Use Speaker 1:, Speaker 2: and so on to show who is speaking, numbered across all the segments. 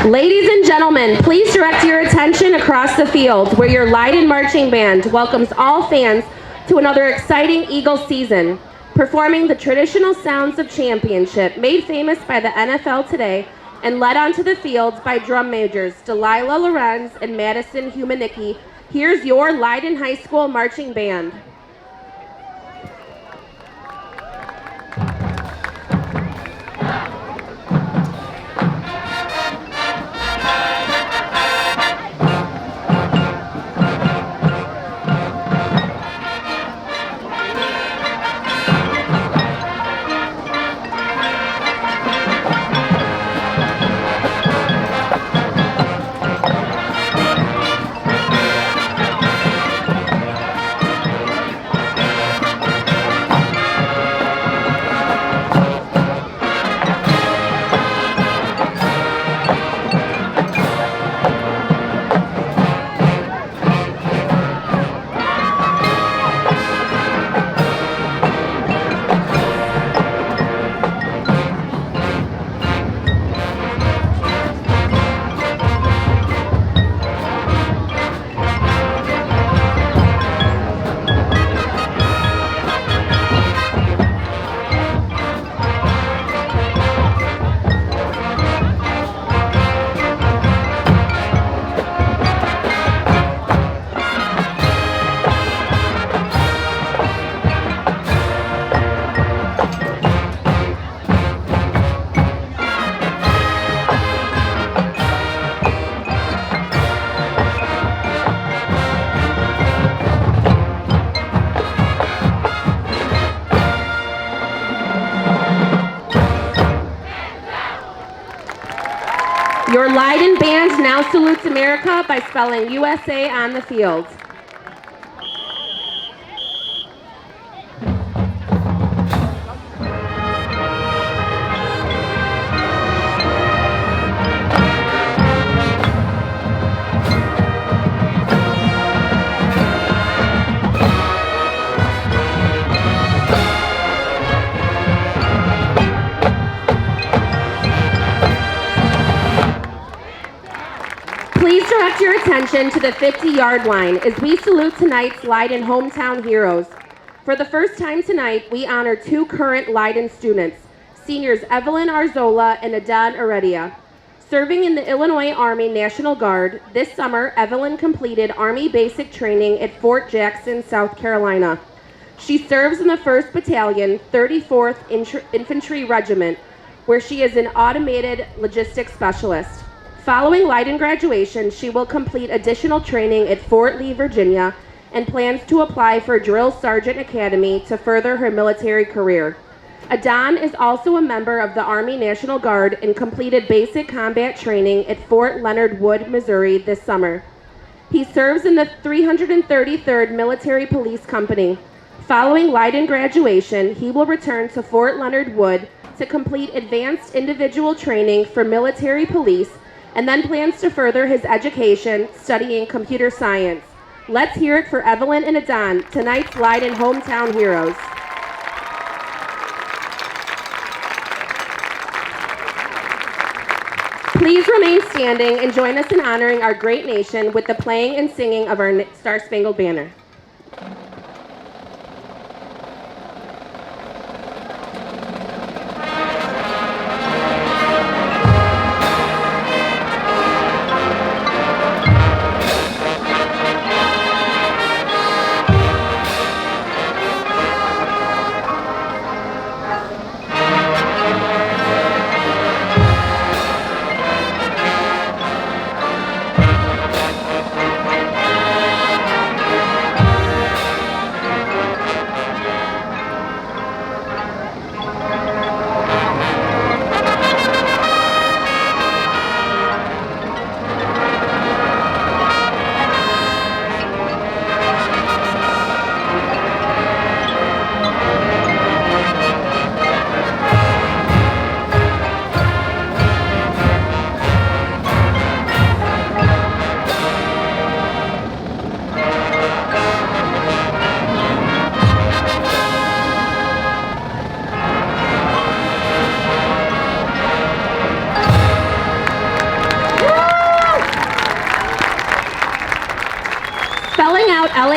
Speaker 1: Ladies and gentlemen, please direct your attention across the field where your Leiden Marching Band welcomes all fans to another exciting Eagles season, performing the traditional sounds of championship made famous by the NFL today and led onto the field by drum majors Delilah Lorenz and Madison Humanicki. Here's your Leiden High School Marching Band. Your Leiden Band now salutes America by spelling USA on the field. Please direct your attention to the 50-yard line as we salute tonight's Leiden hometown heroes. For the first time tonight, we honor two current Leiden students, seniors Evelyn Arzola and Adan Heredia. Serving in the Illinois Army National Guard, this summer, Evelyn completed Army basic training at Fort Jackson, South Carolina. She serves in the 1st Battalion, 34th Infantry Regiment, where she is an automated logistics specialist. Following Leiden graduation, she will complete additional training at Fort Lee, Virginia, and plans to apply for Drill Sergeant Academy to further her military career. Adan is also a member of the Army National Guard and completed basic combat training at Fort Leonard Wood, Missouri this summer. He serves in the 333rd Military Police Company. Following Leiden graduation, he will return to Fort Leonard Wood to complete advanced individual training for military police and then plans to further his education studying computer science. Let's hear it for Evelyn and Adan, tonight's Leiden hometown heroes. Please remain standing and join us in honoring our great nation with the playing and singing of our Star-Spangled Banner.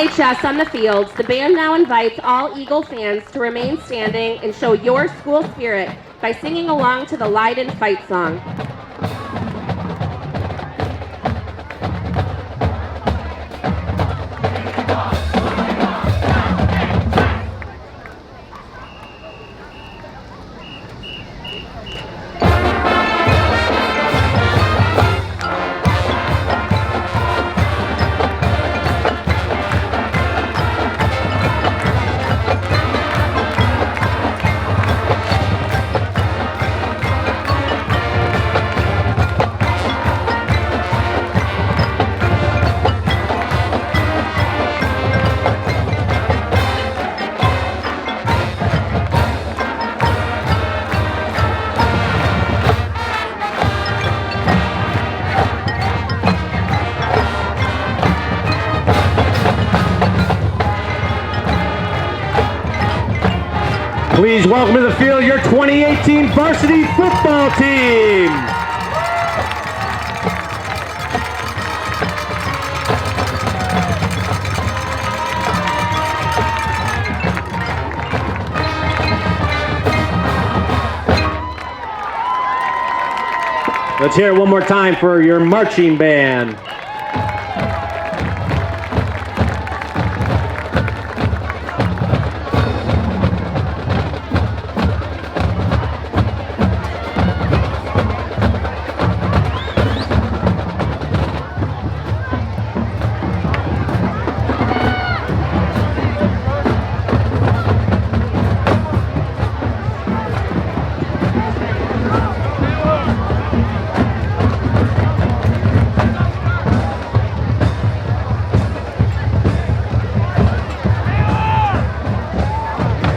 Speaker 1: play chess on the field, the band now invites all Eagle fans to remain standing and show your school spirit by singing along to the Leiden fight song.
Speaker 2: Please welcome to the field your 2018 varsity football team. Let's hear it one more time for your marching band.